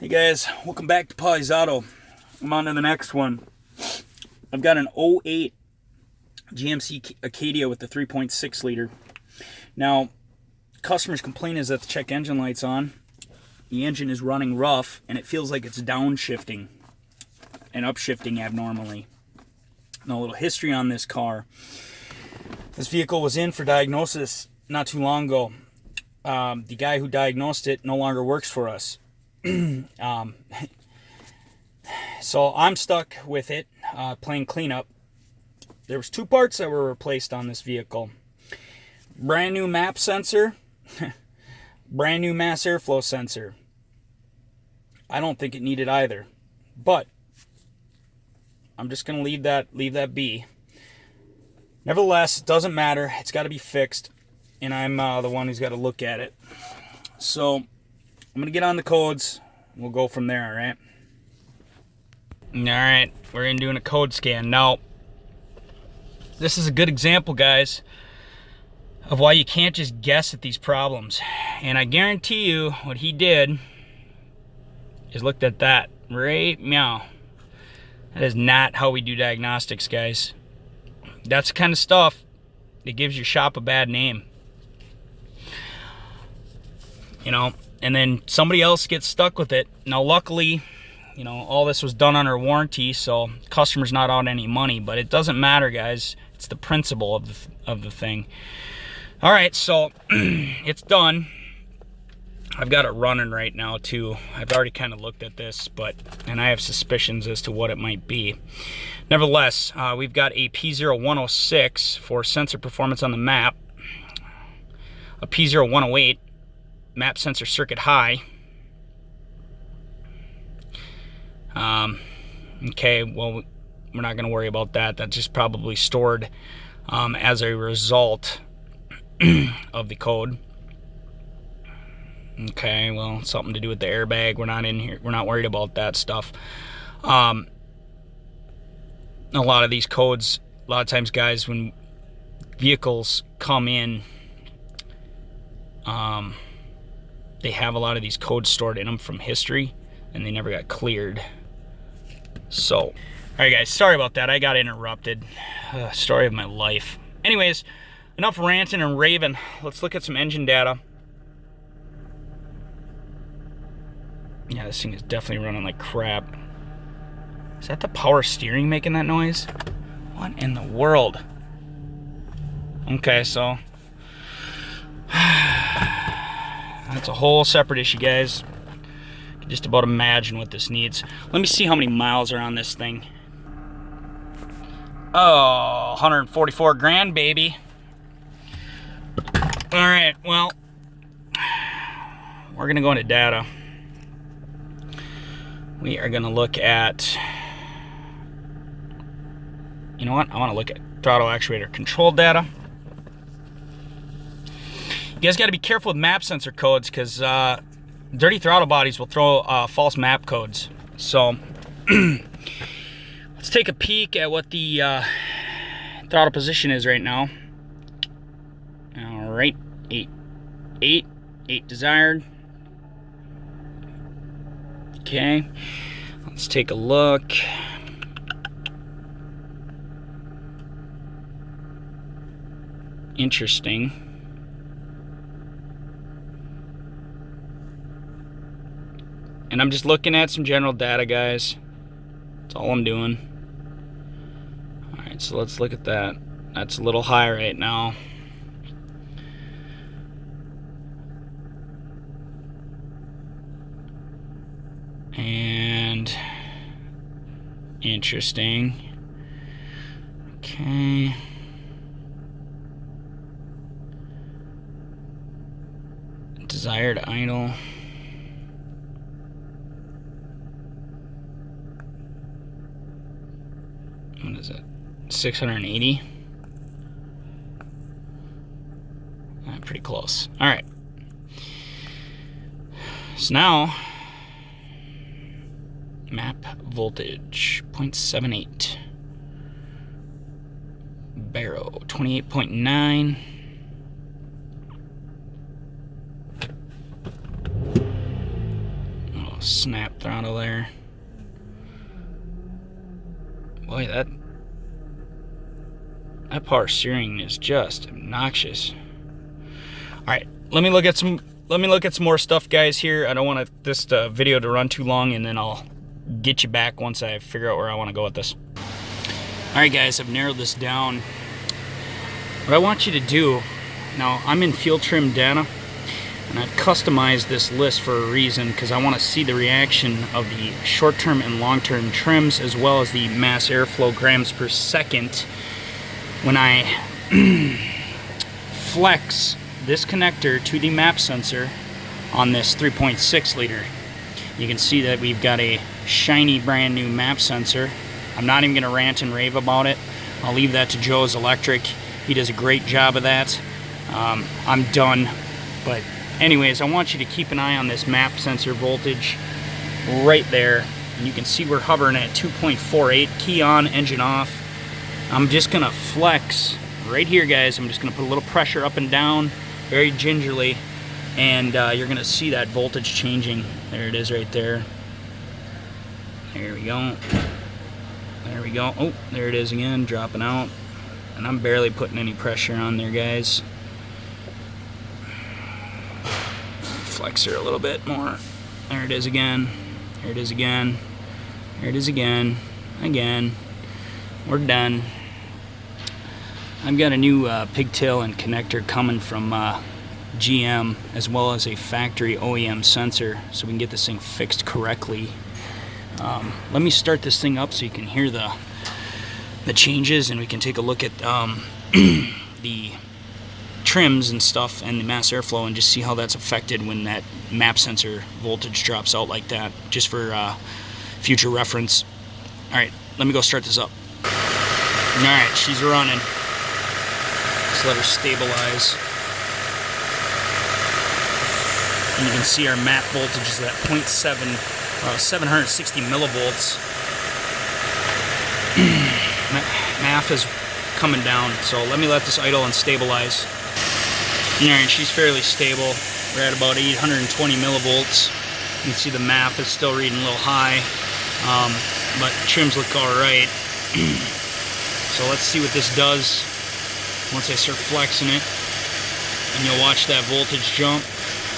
Hey guys, welcome back to PAULY'S Auto. I'm on to the next one. I've got an '08 GMC Acadia with the 3.6 liter. Now, customers' complaint is that the check engine light's on. The engine is running rough and it feels like it's downshifting and upshifting abnormally. Now, a little history on this car. This vehicle was in for diagnosis not too long ago. The guy who diagnosed it no longer works for us. So I'm stuck with it, playing cleanup. There was two parts that were replaced on this vehicle. Brand new map sensor, brand new mass airflow sensor. I don't think it needed either, but I'm just gonna leave that be. Nevertheless, it doesn't matter. It's got to be fixed, and I'm the one who's got to look at it. So I'm gonna get on the codes. We'll go from there. All right, we're in doing a code scan now. This is a good example, guys, of why you can't just guess at these problems. And I guarantee you, what he did is looked at that right meow. That is not how we do diagnostics, guys. That's the kind of stuff that gives your shop a bad name. You know, and then somebody else gets stuck with it. Now, luckily, you know, all this was done under warranty, so customer's not out any money, but it doesn't matter, guys. It's the principle of the thing. All right, so it's done. I've got it running right now too. I've already kind of looked at this, and I have suspicions as to what it might be. Nevertheless, we've got a P0106 for sensor performance on the map, a P0108 map sensor circuit high. Okay, well, we're not going to worry about that. That's just probably stored as a result of the code. Okay, well, something to do with the airbag. We're not in here. We're not worried about that stuff. A lot of these codes, a lot of times, guys, when vehicles come in, they have a lot of these codes stored in them from history, and they never got cleared. So, all right, guys, sorry about that. I got interrupted. Story of my life. Anyways, enough ranting and raving. Let's look at some engine data. Yeah, this thing is definitely running like crap. Is that the power steering making that noise? What in the world? Okay, so that's a whole separate issue, guys. You can just about imagine what this needs. Let me see how many miles are on this thing. Oh, 144 grand, baby. All right, well, we're gonna go into data. We are gonna look at, you know what? I wanna look at throttle actuator control data. You guys gotta be careful with map sensor codes, because dirty throttle bodies will throw false map codes. So let's take a peek at what the throttle position is right now. All right, 8 desired. Okay, let's take a look. Interesting. And I'm just looking at some general data, guys. That's all I'm doing. All right, so let's look at that. That's a little high right now. And interesting. Okay. Desired idle. What is it? 680. Pretty close. All right. So now, map voltage 0.78. Barrow 28.9. Snap throttle there. Boy, that power steering is just obnoxious. All right, let me look at some more stuff, guys. Here, I don't want this video to run too long, and then I'll get you back once I figure out where I want to go with this. All right, guys, I've narrowed this down. What I want you to do now, I'm in field trim data, and I've customized this list for a reason, because I want to see the reaction of the short-term and long-term trims, as well as the mass airflow grams per second when I flex this connector to the map sensor on this 3.6 liter. You can see that we've got a shiny brand new map sensor. I'm not even going to rant and rave about it. I'll leave that to Joe's Electric. He does a great job of that. I'm done. But anyways, I want you to keep an eye on this map sensor voltage right there. And you can see we're hovering at 2.48, key on, engine off. I'm just gonna flex right here, guys. I'm just gonna put a little pressure up and down, very gingerly, and you're gonna see that voltage changing. There it is right there. There we go. There we go. Oh, there it is again, dropping out. And I'm barely putting any pressure on there, guys. Flex her a little bit more. There it is again. There it is again. There it is again. Again. We're done. I've got a new pigtail and connector coming from GM, as well as a factory OEM sensor, so we can get this thing fixed correctly. Let me start this thing up so you can hear the changes, and we can take a look at the trims and stuff and the mass airflow, and just see how that's affected when that map sensor voltage drops out like that, just for future reference. All right, let me go start this up. All right, she's running. Just let her stabilize. And you can see our map voltage is at 760 millivolts. MAF is coming down, so let me let this idle and stabilize. Alright, she's fairly stable. We're at about 820 millivolts. You can see the MAF is still reading a little high, but trims look alright. So let's see what this does once I start flexing it. And you'll watch that voltage jump,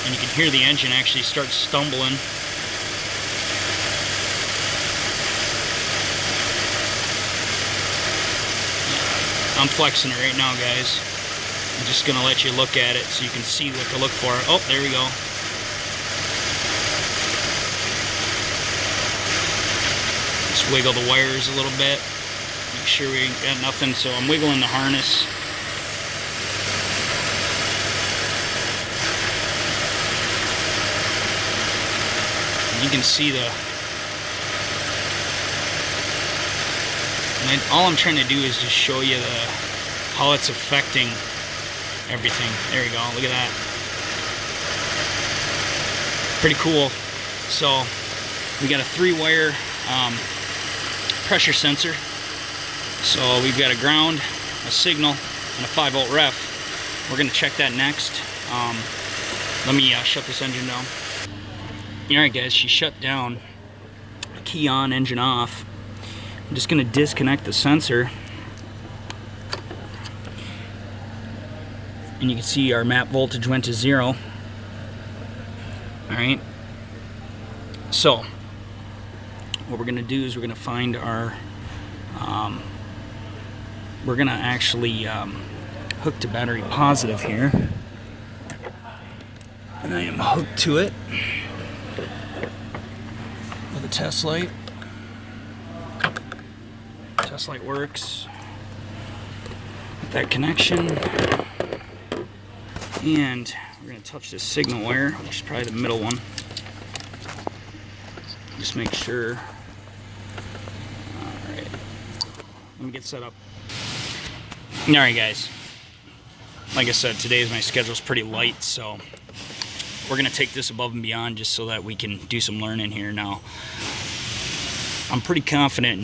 and you can hear the engine actually start stumbling. I'm flexing it right now, guys. I'm just gonna let you look at it so you can see what to look for. Oh, there we go. Just wiggle the wires a little bit. Make sure we ain't got nothing. So I'm wiggling the harness. And you can see all I'm trying to do is just show you how it's affecting everything. There you go, look at that. Pretty cool. So we got a 3-wire pressure sensor. So we've got a ground, a signal, and a 5-volt ref. We're gonna check that next. Let me shut this engine down. Alright guys, she shut down. Key on, engine off. I'm just going to disconnect the sensor, and you can see our map voltage went to 0. Alright, so what we're going to do is we're going to find our we're going to actually hook to battery positive here, and I am hooked to it with a test light. Test light works with that connection, and we're going to touch this signal wire, which is probably the middle one. Just make sure. Alright, let me get set up. Alright guys, like I said, today's my schedule's pretty light, so we're going to take this above and beyond just so that we can do some learning here. Now, I'm pretty confident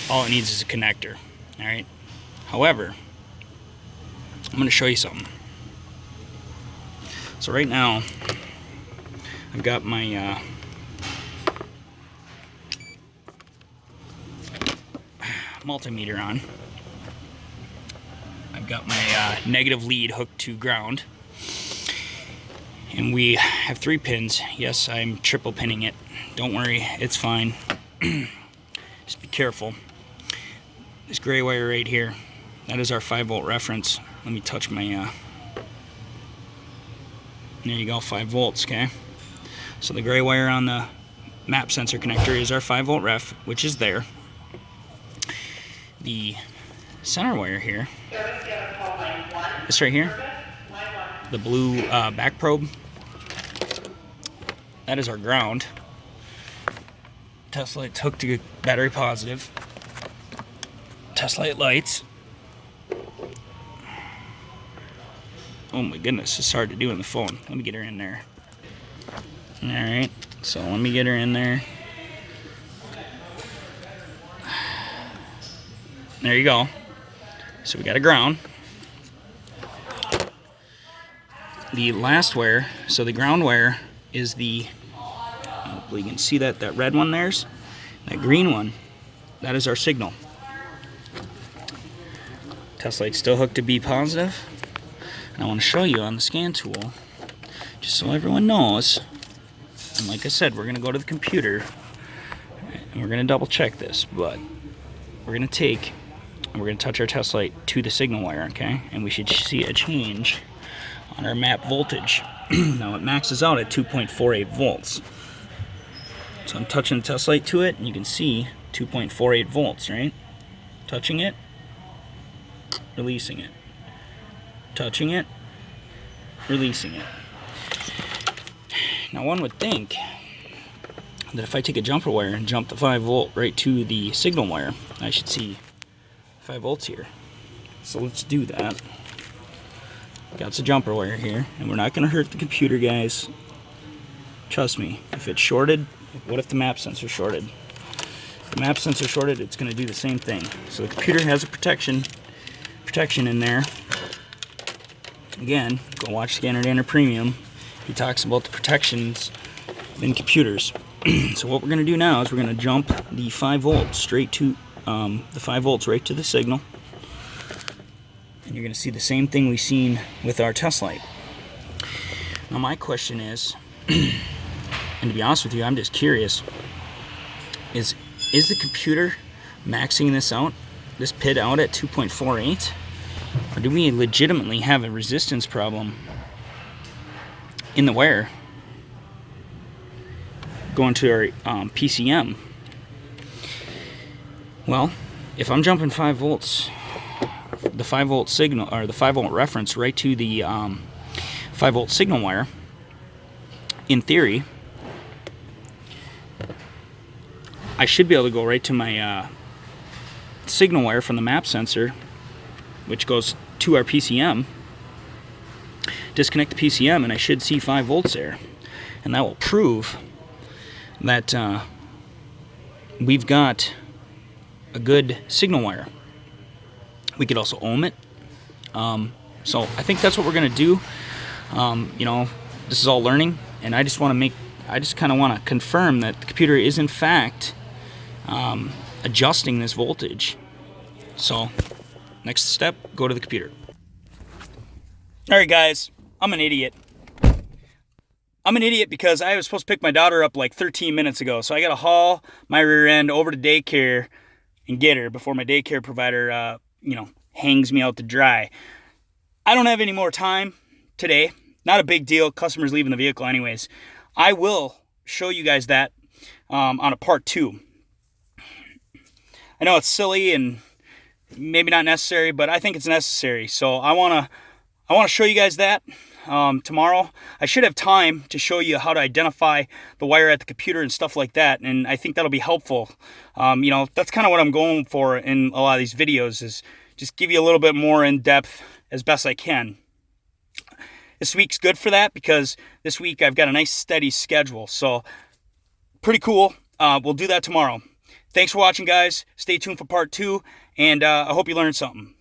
all it needs is a connector. Alright, however, I'm going to show you something. So right now I've got my multimeter on. I've got my negative lead hooked to ground. And we have 3 pins. Yes, I'm triple pinning it. Don't worry, it's fine. Just be careful. This gray wire right here, that is our 5-volt reference. Let me touch my, there you go, 5 volts, okay? So the gray wire on the map sensor connector is our 5-volt ref, which is there. The center wire here, this right here, the blue back probe, that is our ground. Test light's hooked to battery positive. Test light lights. Oh my goodness, it's hard to do on the phone. Let me get her in there. Alright, so let me get her in there. There you go. So we got a ground. The last wire, so the ground wire is the, hopefully you can see that red one there's, that green one, that is our signal. Test light's still hooked to B positive. And I want to show you on the scan tool, just so everyone knows, and like I said, we're going to go to the computer, and we're going to double check this, but we're going to take, and we're going to touch our test light to the signal wire, okay? And we should see a change on our map voltage. Now it maxes out at 2.48 volts. So I'm touching the test light to it, and you can see 2.48 volts, right? Touching it, releasing it. Touching it, releasing it. Now one would think that if I take a jumper wire and jump the 5 volt right to the signal wire, I should see 5 volts here. So let's do that. Got the jumper wire here, and we're not going to hurt the computer, guys. Trust me, if it's shorted, what if the map sensor shorted? If the map sensor shorted, it's going to do the same thing. So the computer has a protection in there. Again, go watch Scannerdanner Premium. He talks about the protections in computers. So what we're going to do now is we're going to jump the 5 volts straight to the 5 volts right to the signal. And you're going to see the same thing we've seen with our test light. Now my question is, and to be honest with you, I'm just curious, is the computer maxing this PID out at 2.48? Or do we legitimately have a resistance problem in the wire going to our PCM? Well, if I'm jumping 5 volts, the 5 volt signal, or the 5 volt reference right to the 5 volt signal wire, in theory, I should be able to go right to my signal wire from the map sensor, which goes to our PCM, disconnect the PCM, and I should see 5 volts there. And that will prove that we've got a good signal wire. We could also ohm it. So I think that's what we're going to do. You know, this is all learning, and I just kind of want to confirm that the computer is in fact adjusting this voltage. So next step, go to the computer. Alright guys, I'm an idiot. I'm an idiot because I was supposed to pick my daughter up like 13 minutes ago. So I got to haul my rear end over to daycare and get her before my daycare provider, hangs me out to dry. I don't have any more time today. Not a big deal. Customer's leaving the vehicle anyways. I will show you guys that on a part 2. I know it's silly and maybe not necessary, but I think it's necessary. So I want to show you guys that tomorrow. I should have time to show you how to identify the wire at the computer and stuff like that, and I think that'll be helpful. That's kind of what I'm going for in a lot of these videos, is just give you a little bit more in depth as best I can. This week's good for that because this week I've got a nice steady schedule, so pretty cool. We'll do that tomorrow. Thanks for watching, guys. Stay tuned for part 2, and I hope you learned something.